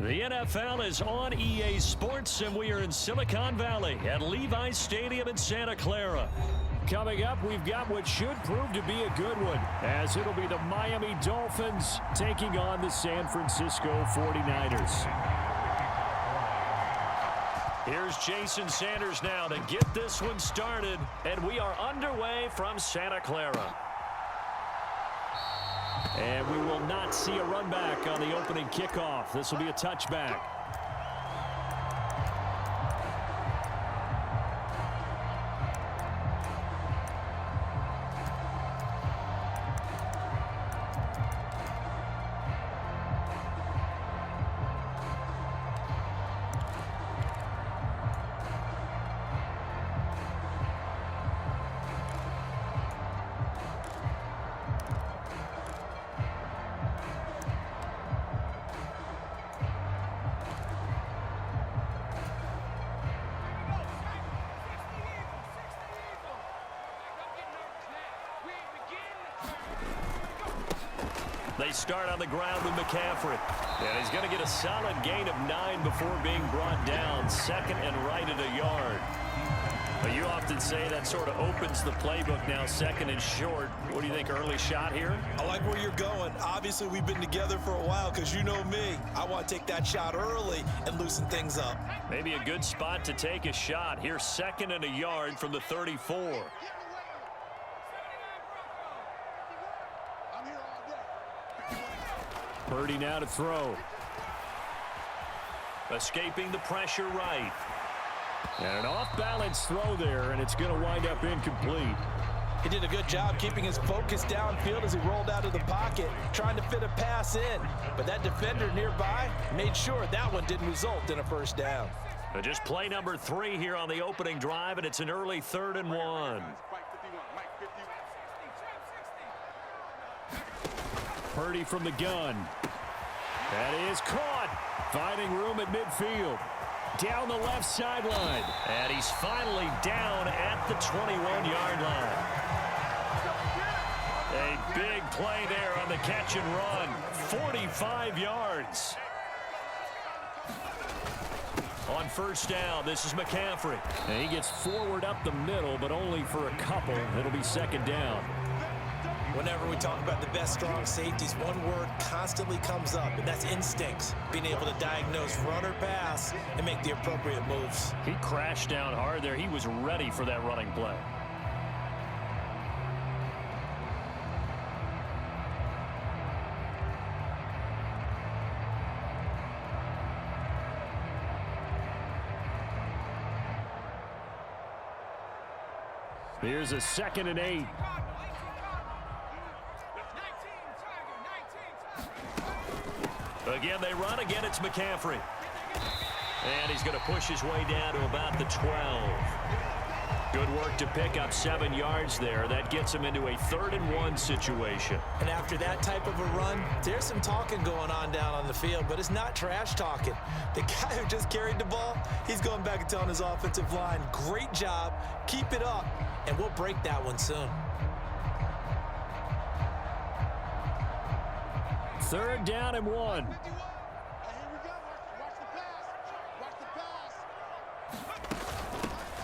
The NFL is on EA Sports, and we are in Silicon Valley at Levi's Stadium in Santa Clara. Coming up, we've got what should prove to be a good one, as it'll be the Miami Dolphins taking on the San Francisco 49ers. Here's Jason Sanders now to get this one started, and we are underway from Santa Clara. And we will not see a run back on the opening kickoff. This will be a touchback. They start on the ground with McCaffrey. And he's going to get a solid gain of 9 before being brought down. Second and right at a yard. But you often say that sort of opens the playbook now, second and short. What do you think, early shot here? I like where you're going. Obviously, we've been together for a while because you know me. I want to take that shot early and loosen things up. Maybe a good spot to take a shot. Here's second and a yard from the 34. Purdy now to throw. Escaping the pressure right. And an off-balance throw there, and it's going to wind up incomplete. He did a good job keeping his focus downfield as he rolled out of the pocket, trying to fit a pass in. But that defender nearby made sure that one didn't result in a first down. But just play number 3 here on the opening drive, and it's an early 3rd and 1. Purdy from the gun. That is caught. Finding room at midfield. Down the left sideline. And he's finally down at the 21-yard line. A big play there on the catch and run. 45 yards. On first down, this is McCaffrey. And he gets forward up the middle, but only for a couple. It'll be second down. Whenever we talk about the best strong safeties, one word constantly comes up, and that's instincts. Being able to diagnose run or pass and make the appropriate moves. He crashed down hard there. He was ready for that running play. Here's a 2nd and 8. Again, they run. Again, it's McCaffrey. And he's going to push his way down to about the 12. Good work to pick up 7 yards there. That gets him into a 3rd and 1 situation. And after that type of a run, there's some talking going on down on the field, but it's not trash talking. The guy who just carried the ball, he's going back and telling his offensive line, great job, keep it up, and we'll break that one soon. 3rd down and 1.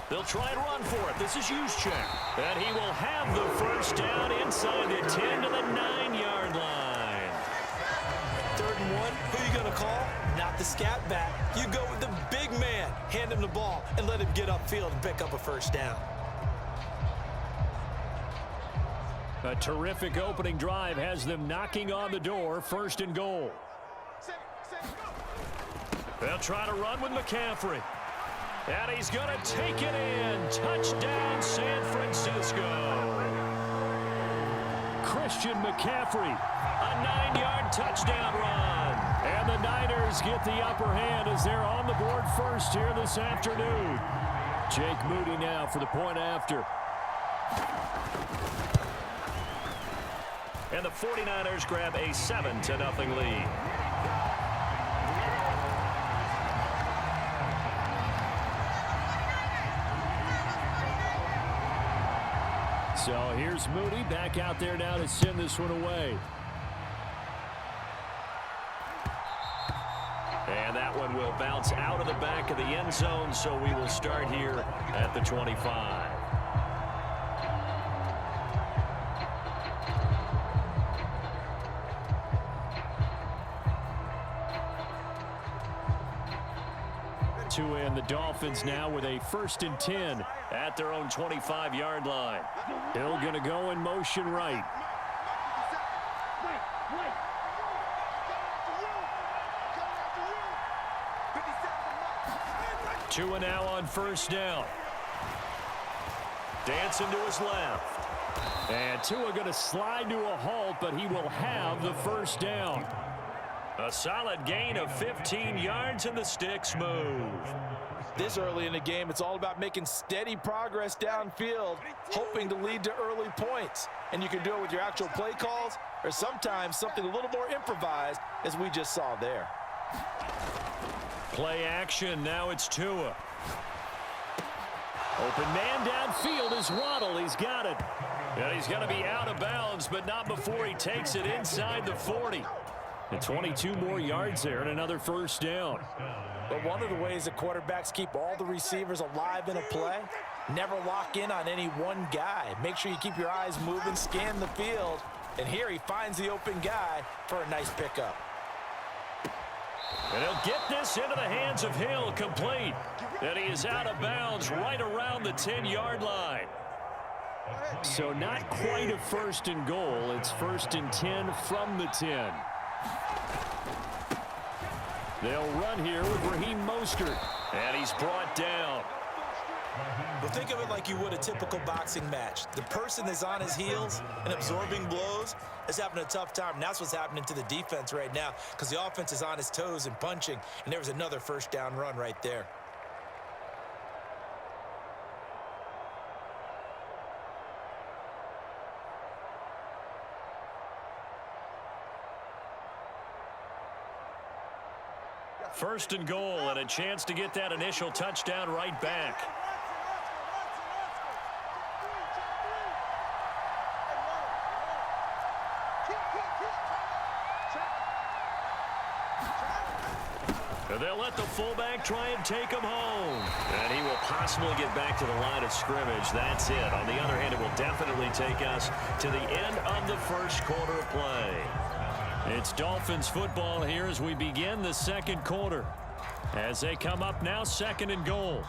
They'll try and run for it. This is Juszczyk. And he will have the first down inside the 10 to the 9-yard line. 3rd and 1, who are you going to call? Not the scat back. You go with the big man. Hand him the ball and let him get upfield and pick up a first down. A terrific opening drive has them knocking on the door. 1st and goal. They'll try to run with McCaffrey. And he's going to take it in. Touchdown, San Francisco. Christian McCaffrey, a 9-yard touchdown run. And the Niners get the upper hand as they're on the board first here this afternoon. Jake Moody now for the point after. And the 49ers grab a 7-0 lead. So here's Moody back out there now to send this one away. And bounce out of the back of the end zone, so we will start here at the 25. And the Dolphins now with a 1st and 10 at their own 25-yard line. Hill going to go in motion right. Tua now on 1st down. Dancing to his left. And Tua going to slide to a halt, but he will have the 1st down. A solid gain of 15 yards, and the sticks move. This early in the game, it's all about making steady progress downfield, hoping to lead to early points. And you can do it with your actual play calls, or sometimes something a little more improvised, as we just saw there. Play action, now it's Tua. Open man downfield is Waddle, he's got it. And he's going to be out of bounds, but not before he takes it inside the 40. And 22 more yards there and another 1st down. But one of the ways that quarterbacks keep all the receivers alive in a play, never lock in on any one guy. Make sure you keep your eyes moving, scan the field. And here he finds the open guy for a nice pickup. And he'll get this into the hands of Hill, complete. And he is out of bounds right around the 10-yard line. So not quite a 1st and goal. It's 1st and 10 from the 10. They'll run here with Raheem Mostert. And he's brought down. Well, think of it like you would a typical boxing match. The person that's on his heels and absorbing blows is having a tough time. And that's what's happening to the defense right now, because the offense is on his toes and punching. And there was another 1st down run right there. First and goal, and a chance to get that initial touchdown right back. And they'll let the fullback try and take him home. And he will possibly get back to the line of scrimmage. That's it. On the other hand, it will definitely take us to the end of the 1st quarter of play. It's Dolphins football here as we begin the 2nd quarter. As they come up now, 2nd and goal.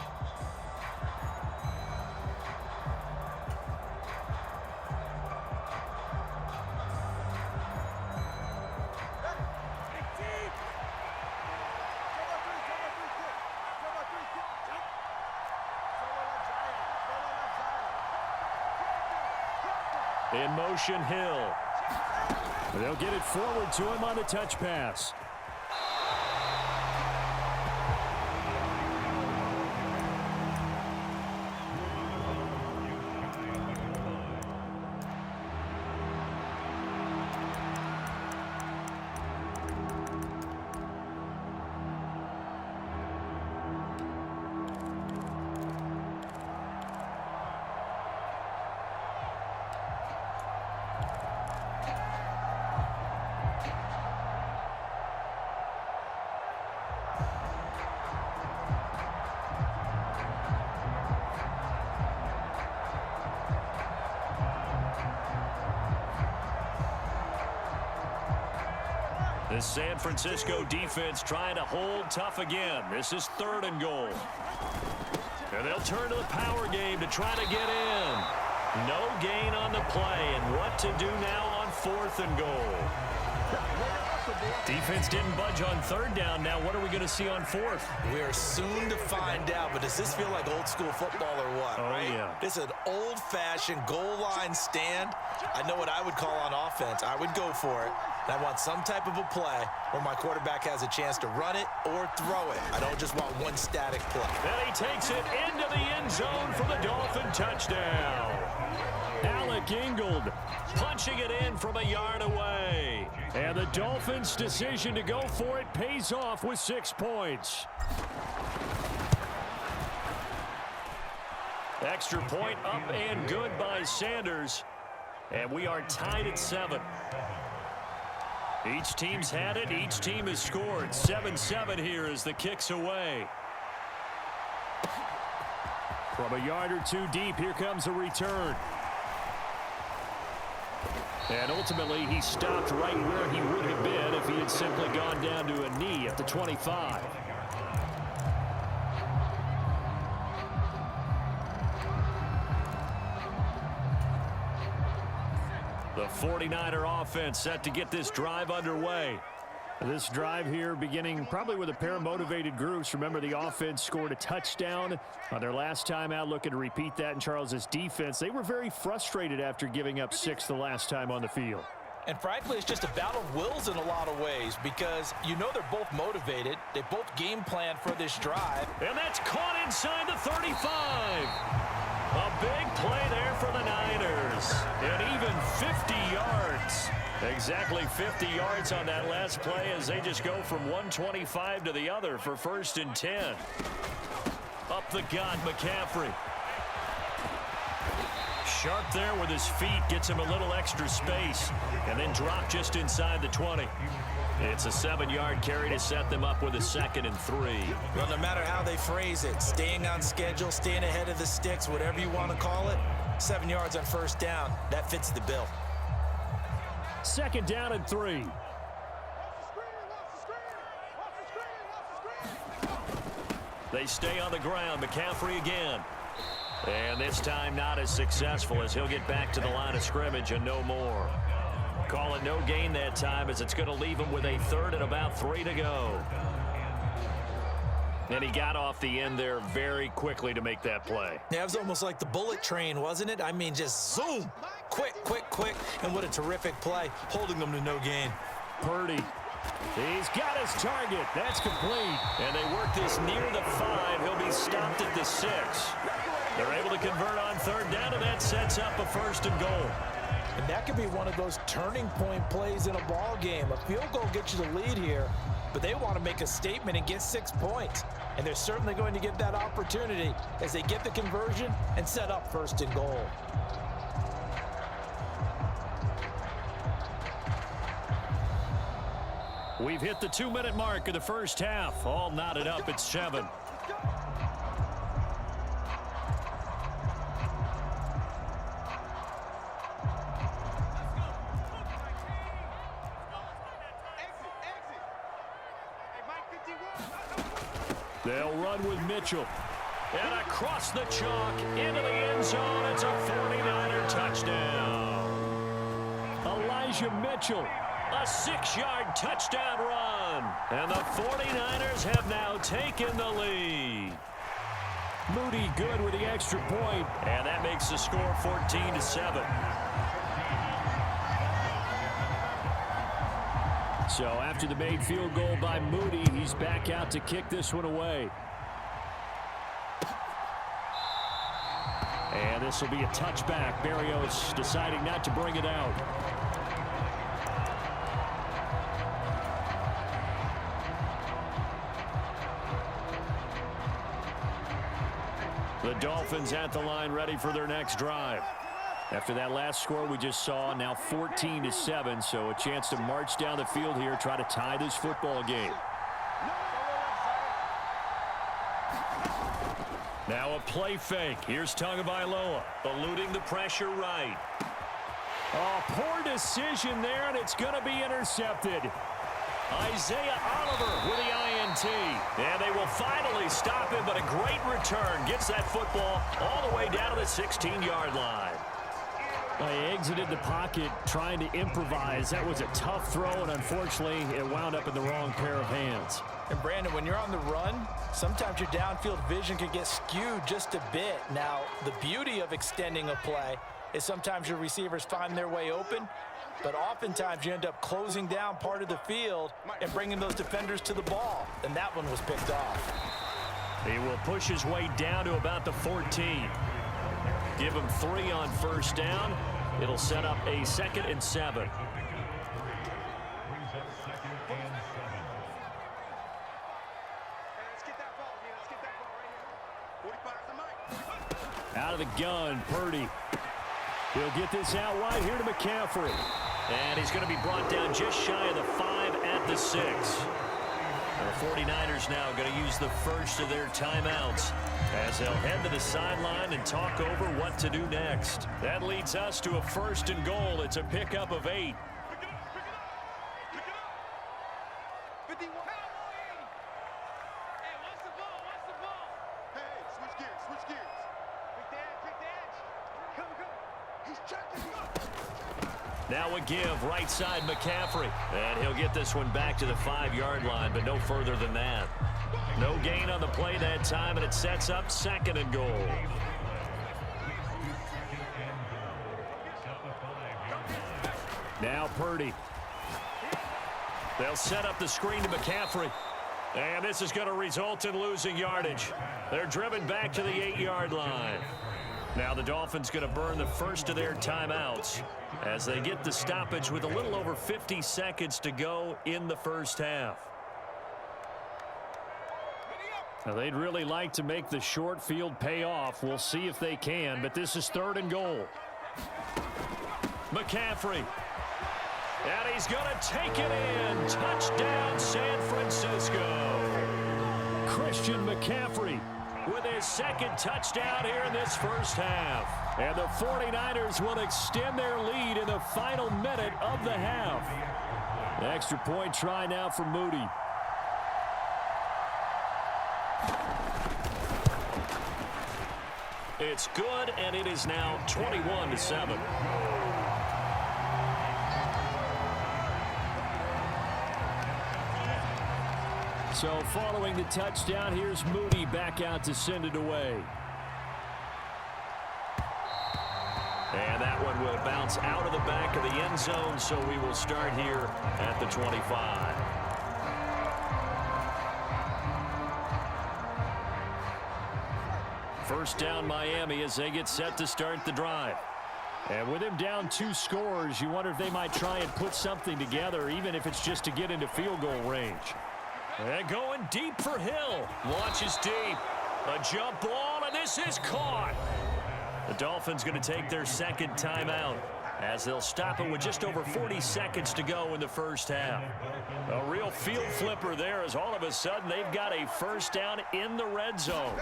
In motion, Hill. They'll get it forward to him on the touch pass. The San Francisco defense trying to hold tough again. This is 3rd and goal. And they'll turn to the power game to try to get in. No gain on the play, and what to do now on 4th and goal. Defense didn't budge on 3rd down. Now what are we going to see on 4th? We're soon to find out, but does this feel like old school football or what? Oh, right? Yeah. This is an old-fashioned goal line stand. I know what I would call on offense. I would go for it. And I want some type of a play where my quarterback has a chance to run it or throw it. I don't just want one static play. And he takes it into the end zone for the Dolphin touchdown. Alec Ingold punching it in from a yard away. And the Dolphins' decision to go for it pays off with 6 points. Extra point up and good by Sanders. And we are tied at 7. Each team's had it. Each team has scored. 7-7 here as the kick's away. From a yard or two deep, here comes a return. And ultimately, he stopped right where he would have been if he had simply gone down to a knee at the 25. The 49er offense set to get this drive underway. This drive here beginning probably with a pair of motivated groups. Remember, the offense scored a touchdown on their last time out, looking to repeat that in Charles's defense. They were very frustrated after giving up 6 the last time on the field. And frankly, it's just a battle of wills in a lot of ways because you know they're both motivated. They both game plan for this drive. And that's caught inside the 35. A big play there for the Niners. And even 50 yards. Exactly 50 yards on that last play as they just go from 125 to the other for 1st and 10. Up the gut, McCaffrey. Sharp there with his feet, gets him a little extra space, and then drop just inside the 20. It's a 7-yard carry to set them up with a 2nd and 3. Well, no matter how they phrase it, staying on schedule, staying ahead of the sticks, whatever you want to call it, 7 yards on 1st down, that fits the bill. 2nd down and 3. They stay on the ground. McCaffrey again. And this time not as successful as he'll get back to the line of scrimmage and no more. Call it no gain that time as it's going to leave him with a 3rd and about 3 to go. And he got off the end there very quickly to make that play. Yeah, it was almost like the bullet train, wasn't it? I mean, just zoom. Quick, quick, quick. And what a terrific play, holding them to no gain. Purdy. He's got his target. That's complete. And they work this near the 5. He'll be stopped at the 6. They're able to convert on 3rd down, and that sets up a 1st and goal. And that could be one of those turning point plays in a ball game. A field goal gets you the lead here, but they want to make a statement and get 6 points. And they're certainly going to get that opportunity as they get the conversion and set up 1st and goal. We've hit the 2-minute mark of the 1st half. All knotted up at 7. They'll run with Mitchell. And across the chalk into the end zone. It's a 49er touchdown. Elijah Mitchell. A 6-yard touchdown run. And the 49ers have now taken the lead. Moody good with the extra point. And that makes the score 14-7. So after the made field goal by Moody, he's back out to kick this one away. And this will be a touchback. Berrios deciding not to bring it out. The Dolphins at the line ready for their next drive. After that last score we just saw, now 14-7, so a chance to march down the field here, try to tie this football game. Now a play fake. Here's Tagovailoa, eluding the pressure right. Oh, poor decision there, and it's going to be intercepted. Isaiah Oliver with the INT. And they will finally stop him, but a great return. Gets that football all the way down to the 16-yard line. They exited the pocket trying to improvise. That was a tough throw, and unfortunately, it wound up in the wrong pair of hands. And Brandon, when you're on the run, sometimes your downfield vision can get skewed just a bit. Now, the beauty of extending a play is sometimes your receivers find their way open, but oftentimes you end up closing down part of the field and bringing those defenders to the ball, and that one was picked off. He will push his way down to about the 14. Give him 3 on 1st down. It'll set up a 2nd and 7. Out of the gun, Purdy. He'll get this out wide here to McCaffrey. And he's going to be brought down just shy of the 5 at the 6. The 49ers now going to use the first of their timeouts as they'll head to the sideline and talk over what to do next. That leads us to a 1st and goal. It's a pickup of 8. Now a give, right side McCaffrey. And he'll get this one back to the 5-yard line, but no further than that. No gain on the play that time, and it sets up 2nd and goal. Now Purdy. They'll set up the screen to McCaffrey. And this is going to result in losing yardage. They're driven back to the 8-yard line. Now the Dolphins going to burn the first of their timeouts as they get the stoppage with a little over 50 seconds to go in the first half. Now they'd really like to make the short field pay off. We'll see if they can, but this is 3rd and goal. McCaffrey. And he's going to take it in. Touchdown, San Francisco. Christian McCaffrey with his 2nd touchdown here in this first half. And the 49ers will extend their lead in the final minute of the half. Extra point try now for Moody. It's good, and it is now 21-7. So following the touchdown, here's Moody back out to send it away. And that one will bounce out of the back of the end zone, so we will start here at the 25. First down Miami as they get set to start the drive. And with him down 2 scores, you wonder if they might try and put something together, even if it's just to get into field goal range. And going deep for Hill. Launches deep. A jump ball, and this is caught. The Dolphins going to take their 2nd timeout as they'll stop it with just over 40 seconds to go in the first half. A real field flipper there as all of a sudden they've got a first down in the red zone.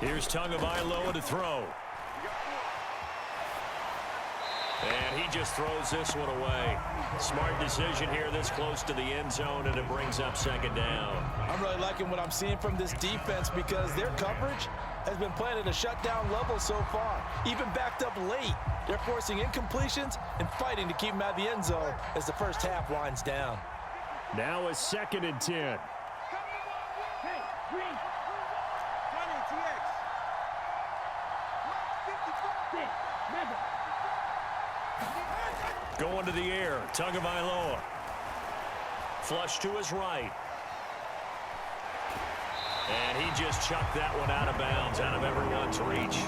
Here's Tagovailoa to throw. And he just throws this one away. Smart decision here this close to the end zone, and it brings up 2nd down. I'm really liking what I'm seeing from this defense because their coverage has been playing at a shutdown level so far. Even backed up late, they're forcing incompletions and fighting to keep them out of the end zone as the first half winds down. Now a 2nd and 10. Going to the air, Tagovailoa. Flush to his right. And he just chucked that one out of bounds, out of everyone's reach.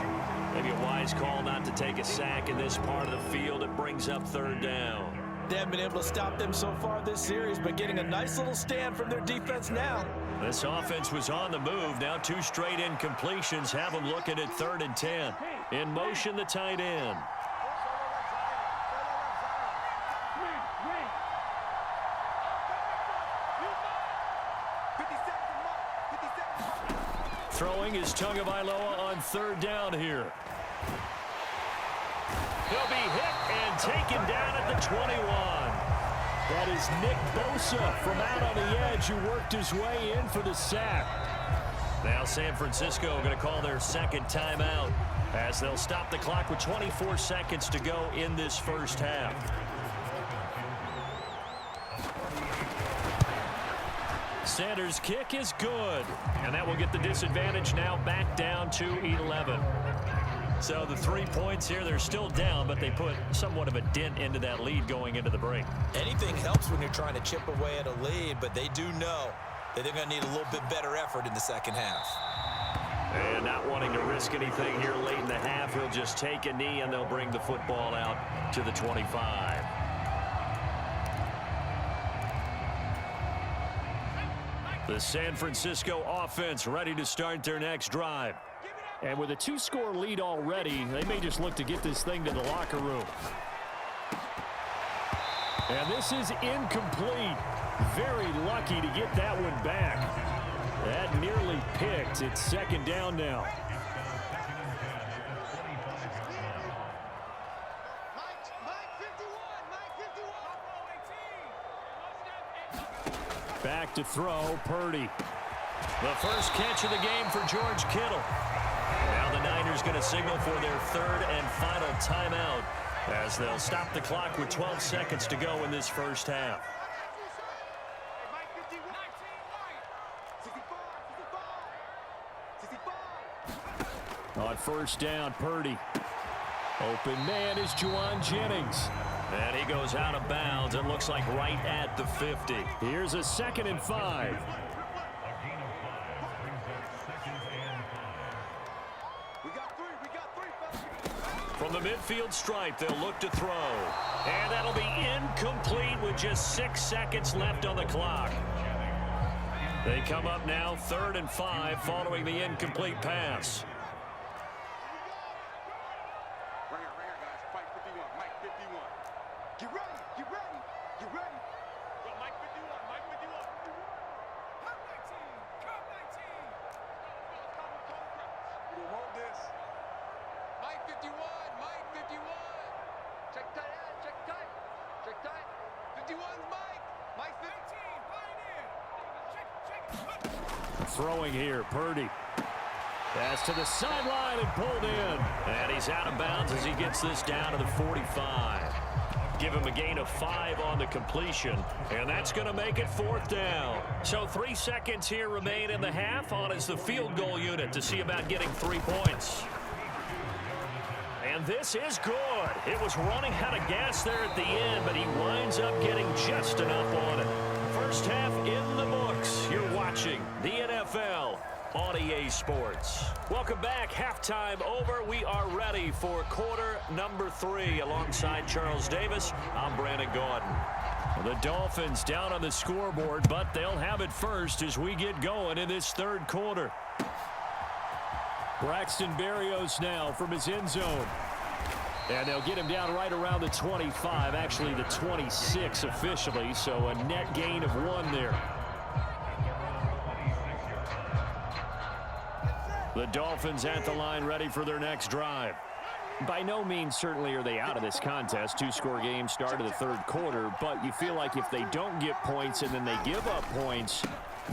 Maybe a wise call not to take a sack in this part of the field. It brings up 3rd down. They haven't been able to stop them so far this series, but getting a nice little stand from their defense now. This offense was on the move. Now 2 straight incompletions have them looking at 3rd and 10. In motion, the tight end. Throwing is Tagovailoa on 3rd down here. He'll be hit and taken down at the 21. That is Nick Bosa from out on the edge who worked his way in for the sack. Now San Francisco going to call their 2nd timeout as they'll stop the clock with 24 seconds to go in this first half. Sanders' kick is good, and that will get the disadvantage now back down to 11. So the 3 points here, they're still down, but they put somewhat of a dent into that lead going into the break. Anything helps when you're trying to chip away at a lead, but they do know that they're going to need a little bit better effort in the second half. And not wanting to risk anything here late in the half, he'll just take a knee, and they'll bring the football out to the 25. The San Francisco offense ready to start their next drive. And with a 2-score lead already, they may just look to get this thing to the locker room. And this is incomplete. Very lucky to get that one back. That nearly picked. It's second down now. Back to throw, Purdy. The first catch of the game for George Kittle. Now the Niners going to signal for their third and final timeout as they'll stop the clock with 12 seconds to go in this first half. On first down, Purdy. Open man is Juwan Jennings. And he goes out of bounds. It looks like right at the 50. Here's a 2nd and 5. From the midfield stripe, they'll look to throw. And that'll be incomplete with just 6 seconds left on the clock. They come up now 3rd and 5 following the incomplete pass. Throwing here, Purdy. Pass to the sideline and pulled in. And he's out of bounds as he gets this down to the 45. Give him a gain of 5 on the completion. And that's going to make it 4th down. So 3 seconds here remain in the half. On is the field goal unit to see about getting 3 points. And this is good. It was running out of gas there at the end, but he winds up getting just enough on it. First half in the books. You're watching the NFL on EA Sports. Welcome back. Halftime over. We are ready for quarter number 3. Alongside Charles Davis, I'm Brandon Gordon. The Dolphins down on the scoreboard, but they'll have it first as we get going in this 3rd quarter. Braxton Berrios now from his end zone. And they'll get him down right around the 25, actually the 26 officially, so a net gain of 1 there. The Dolphins at the line ready for their next drive. By no means certainly are they out of this contest. 2-score game start of the 3rd quarter, but you feel like if they don't get points and then they give up points,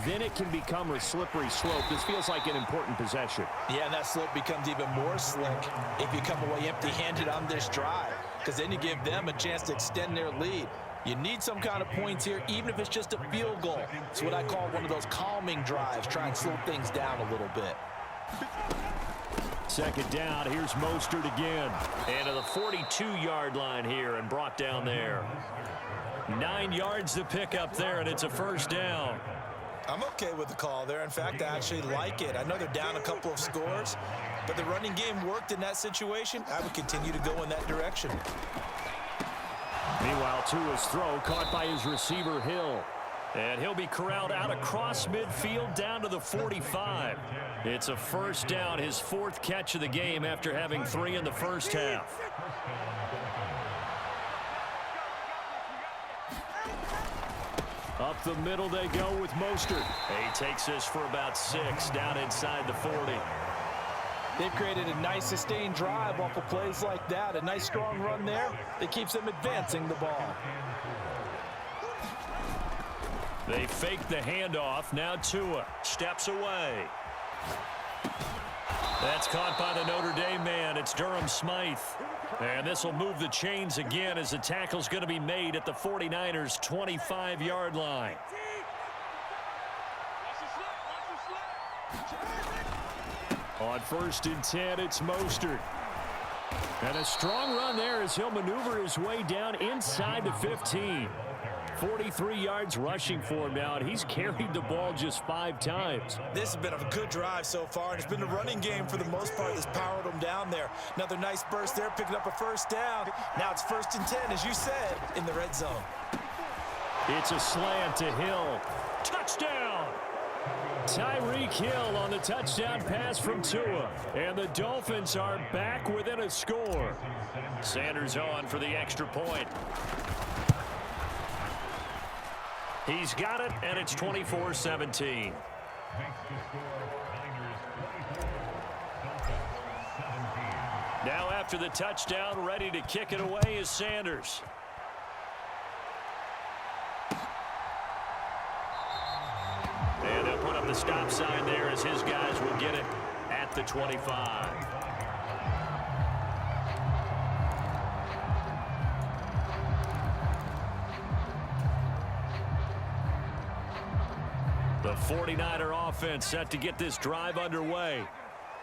then it can become a slippery slope. This feels like an important possession. Yeah, and that slope becomes even more slick if you come away empty-handed on this drive, because then you give them a chance to extend their lead. You need some kind of points here, even if it's just a field goal. It's what I call one of those calming drives. Try and slow things down a little bit. 2nd down. Here's Mostert again. And to the 42-yard line here and brought down there. 9 yards to pick up there, and it's a 1st down. I'm okay with the call there. In fact, I actually like it. I know they're down a couple of scores, but the running game worked in that situation. I would continue to go in that direction. Meanwhile, Tua's throw caught by his receiver, Hill. And he'll be corralled out across midfield down to the 45. It's a 1st down, his 4th catch of the game after having 3 in the first half. Up the middle they go with Mostert. He takes this for about 6 down inside the 40. They've created a nice sustained drive off of plays like that. A nice strong run there that keeps them advancing the ball. They fake the handoff. Now Tua steps away. That's caught by the Notre Dame man. It's Durham Smythe. And this will move the chains again as the tackle's going to be made at the 49ers' 25-yard line. On 1st and 10, it's Mostert. And a strong run there as he'll maneuver his way down inside the 15. 43 yards rushing for him now, and he's carried the ball just 5 times. This has been a good drive so far, and it's been a running game for the most part that's powered him down there. Another nice burst there, picking up a 1st down. Now it's 1st and 10, as you said, in the red zone. It's a slant to Hill. Touchdown! Tyreek Hill on the touchdown pass from Tua. And the Dolphins are back within a score. Sanders on for the extra point. He's got it, and it's 24-17. Now after the touchdown, ready to kick it away is Sanders. And they'll put up the stop sign there as his guys will get it at the 25. The 49er offense set to get this drive underway.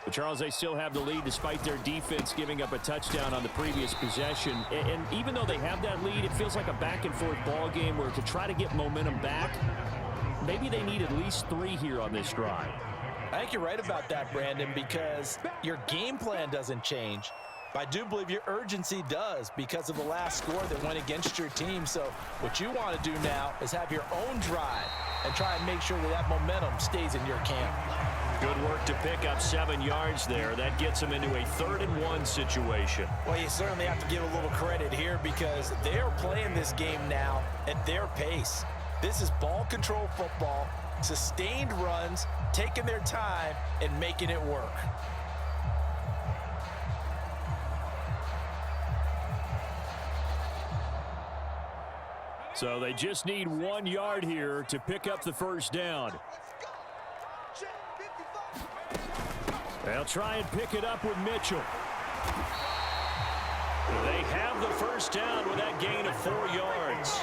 But Charles, they still have the lead despite their defense giving up a touchdown on the previous possession. And even though they have that lead, it feels like a back-and-forth ball game where to try to get momentum back, maybe they need at least 3 here on this drive. I think you're right about that, Brandon, because your game plan doesn't change. But I do believe your urgency does because of the last score that went against your team. So what you want to do now is have your own drive and try and make sure that that momentum stays in your camp. Good work to pick up 7 yards there. That gets them into a 3rd-and-1 situation. Well, you certainly have to give a little credit here because they're playing this game now at their pace. This is ball control football, sustained runs, taking their time, and making it work. So they just need 1 yard here to pick up the first down. They'll try and pick it up with Mitchell. They have the first down with that gain of 4 yards.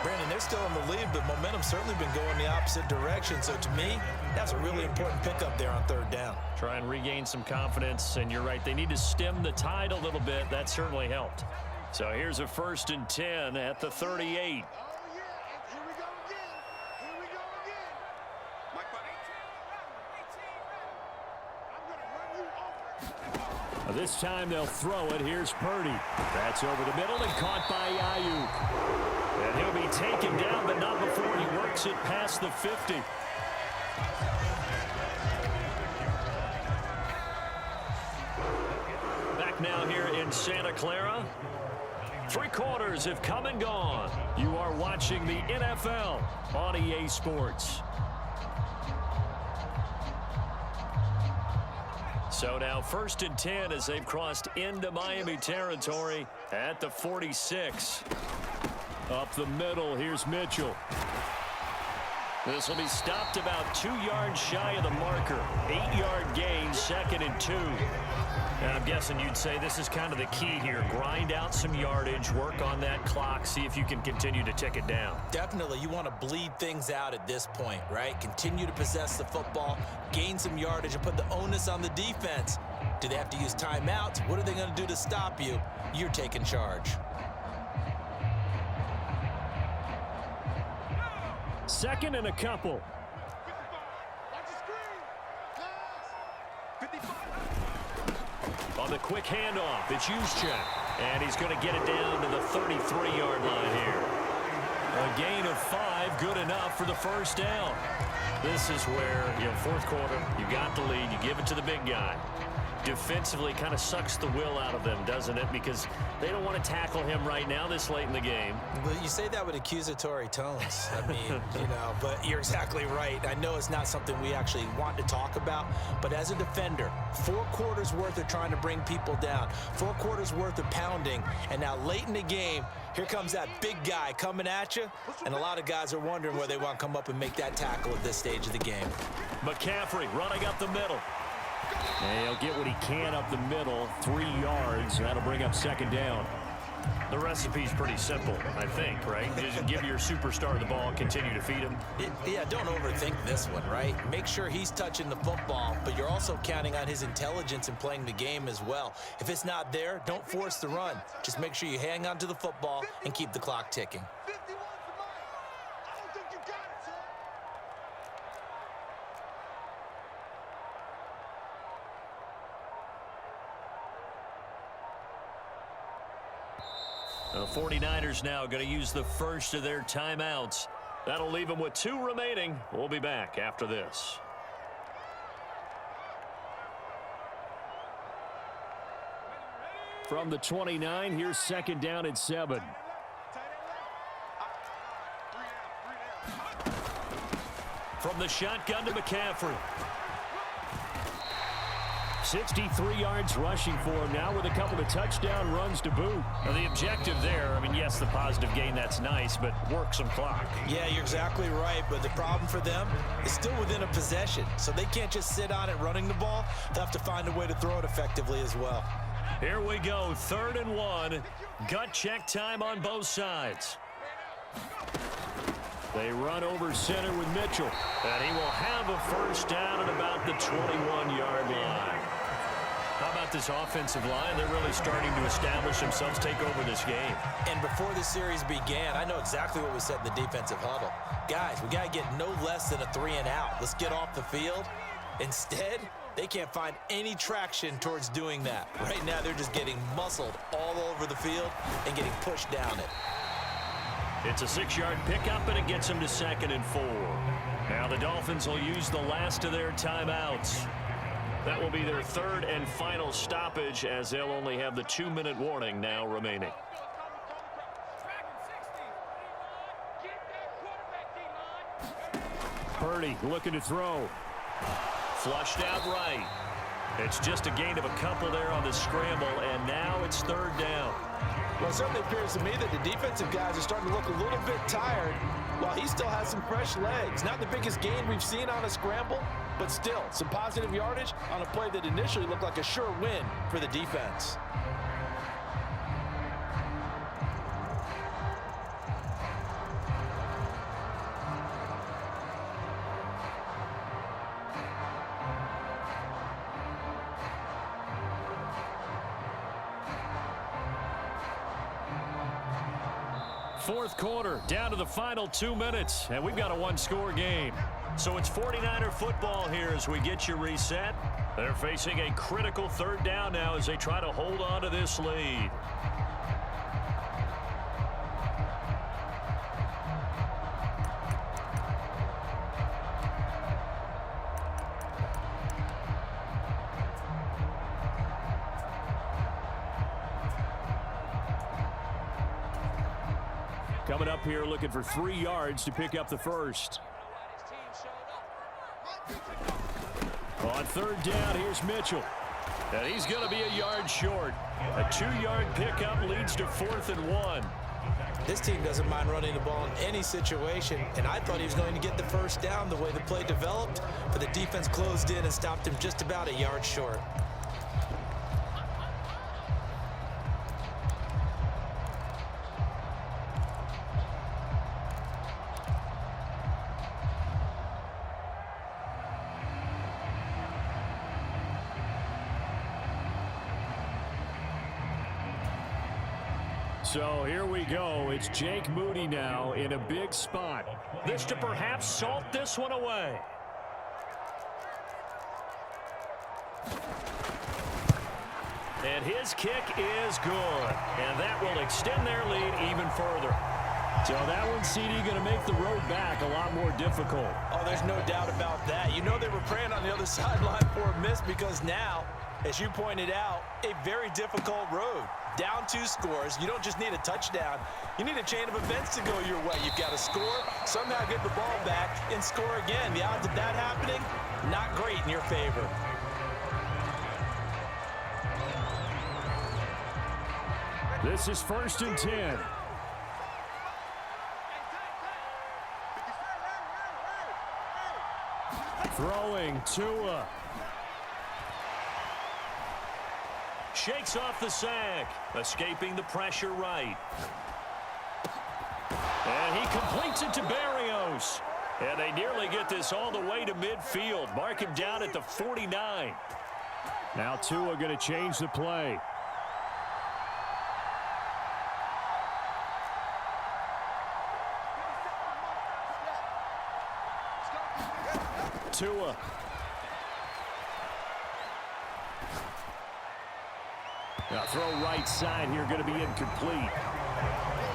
Brandon, they're still in the lead, but momentum's certainly been going the opposite direction. So to me, that's a really important pickup there on 3rd down. Try and regain some confidence, and you're right, they need to stem the tide a little bit. That certainly helped. So here's a 1st and 10 at the 38. This time they'll throw it. Here's Purdy. That's over the middle and caught by Ayuk. And he'll be taken down, but not before he works it past the 50. Back now here in Santa Clara. 3 quarters have come and gone. You are watching the NFL on EA Sports. So now 1st and 10 as they've crossed into Miami territory at the 46. Up the middle, here's Mitchell. This will be stopped about 2 yards shy of the marker. 8-yard gain, 2nd and 2. And I'm guessing you'd say this is kind of the key here. Grind out some yardage, work on that clock, see if you can continue to tick it down. Definitely, you want to bleed things out at this point, right? Continue to possess the football, gain some yardage, and put the onus on the defense. Do they have to use timeouts? What are they going to do to stop you? You're taking charge. 2nd and a couple. On the quick handoff, it's Juszczyk. And he's going to get it down to the 33-yard line here. A gain of 5, good enough for the first down. This is where, 4th quarter, you got the lead, you give it to the big guy. Defensively kind of sucks the will out of them, doesn't it? Because they don't want to tackle him right now this late in the game. Well, you say that with accusatory tones. I mean, but you're exactly right. I know it's not something we actually want to talk about, but as a defender, 4 quarters worth of trying to bring people down, 4 quarters worth of pounding, and now late in the game, here comes that big guy coming at you, and a lot of guys are wondering where they want to come up and make that tackle at this stage of the game. McCaffrey running up the middle. And he'll get what he can up the middle, 3 yards. That'll bring up 2nd down. The recipe's pretty simple, I think, right? Just give your superstar the ball, continue to feed him. Yeah, don't overthink this one, right? Make sure he's touching the football, but you're also counting on his intelligence in playing the game as well. If it's not there, don't force the run. Just make sure you hang on to the football and keep the clock ticking. The 49ers now going to use the first of their timeouts. That'll leave them with 2 remaining. We'll be back after this. From the 29, here's 2nd down and 7. From the shotgun to McCaffrey. 63 yards rushing for him now with a couple of touchdown runs to boot. Now the objective there, I mean, yes, the positive gain, that's nice, but work some clock. Yeah, you're exactly right, but the problem for them is still within a possession, so they can't just sit on it running the ball. They'll have to find a way to throw it effectively as well. Here we go, 3rd and 1. Gut check time on both sides. They run over center with Mitchell, and he will have a first down at about the 21-yard line. How about this offensive line? They're really starting to establish themselves, take over this game. And before the series began, I know exactly what we said in the defensive huddle. Guys, we got to get no less than a 3-and-out. Let's get off the field. Instead, they can't find any traction towards doing that. Right now, they're just getting muscled all over the field and getting pushed down it. It's a 6-yard pickup, and it gets them to 2nd and 4. Now the Dolphins will use the last of their timeouts. That will be their 3rd and final stoppage, as they'll only have the 2-minute warning now remaining. Purdy looking to throw. Flushed out right. It's just a gain of a couple there on the scramble, and now it's 3rd down. Well, it certainly appears to me that the defensive guys are starting to look a little bit tired while he still has some fresh legs. Not the biggest gain we've seen on a scramble, but still some positive yardage on a play that initially looked like a sure win for the defense. Fourth quarter, down to the final 2 minutes, and we've got a one-score game. So it's 49er football here as we get you reset. They're facing a critical 3rd down now as they try to hold on to this lead. Coming up here looking for 3 yards to pick up the first. On 3rd down, here's Mitchell. And he's going to be a yard short. A 2-yard pickup leads to 4th and 1. This team doesn't mind running the ball in any situation, and I thought he was going to get the first down the way the play developed, but the defense closed in and stopped him just about a yard short. So here we go. It's Jake Moody now in a big spot. This to perhaps salt this one away. And his kick is good. And that will extend their lead even further. So that one, CD, going to make the road back a lot more difficult. Oh, there's no doubt about that. You know they were praying on the other sideline for a miss because now, as you pointed out, a very difficult road. Down 2 scores. You don't just need a touchdown. You need a chain of events to go your way. You've got to score, somehow get the ball back, and score again. The odds of that happening, not great in your favor. This is 1st and 10. Throwing Tua. Shakes off the sack, escaping the pressure right. And he completes it to Berrios. And they nearly get this all the way to midfield. Mark him down at the 49. Now Tua going to change the play. Tua. Now throw right side here, going to be incomplete.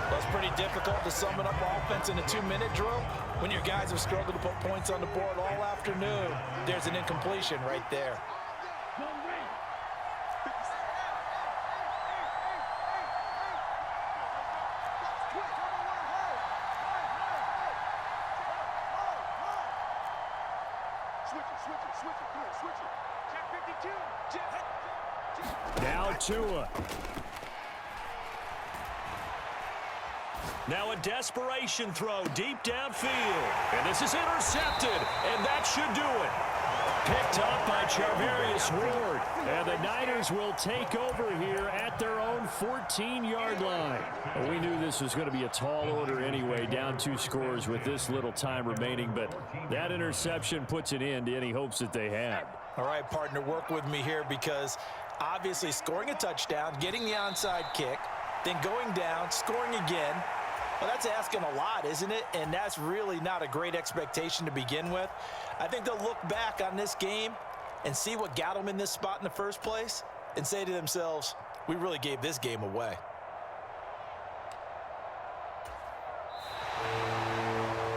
That's pretty difficult to sum it up offense in a 2-minute drill. When your guys have struggled to put points on the board all afternoon, there's an incompletion right there. Now Tua. Now a desperation throw deep downfield. And this is intercepted, and that should do it. Picked up by Charvarius Ward. And the Niners will take over here at their own 14-yard line. Well, we knew this was going to be a tall order anyway, down 2 scores with this little time remaining. But that interception puts an end to any hopes that they had. All right, partner, work with me here because obviously scoring a touchdown, getting the onside kick, then going down, scoring again. Well, that's asking a lot, isn't it? And that's really not a great expectation to begin with. I think they'll look back on this game and see what got them in this spot in the first place and say to themselves, we really gave this game away.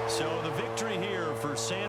So the victory here for San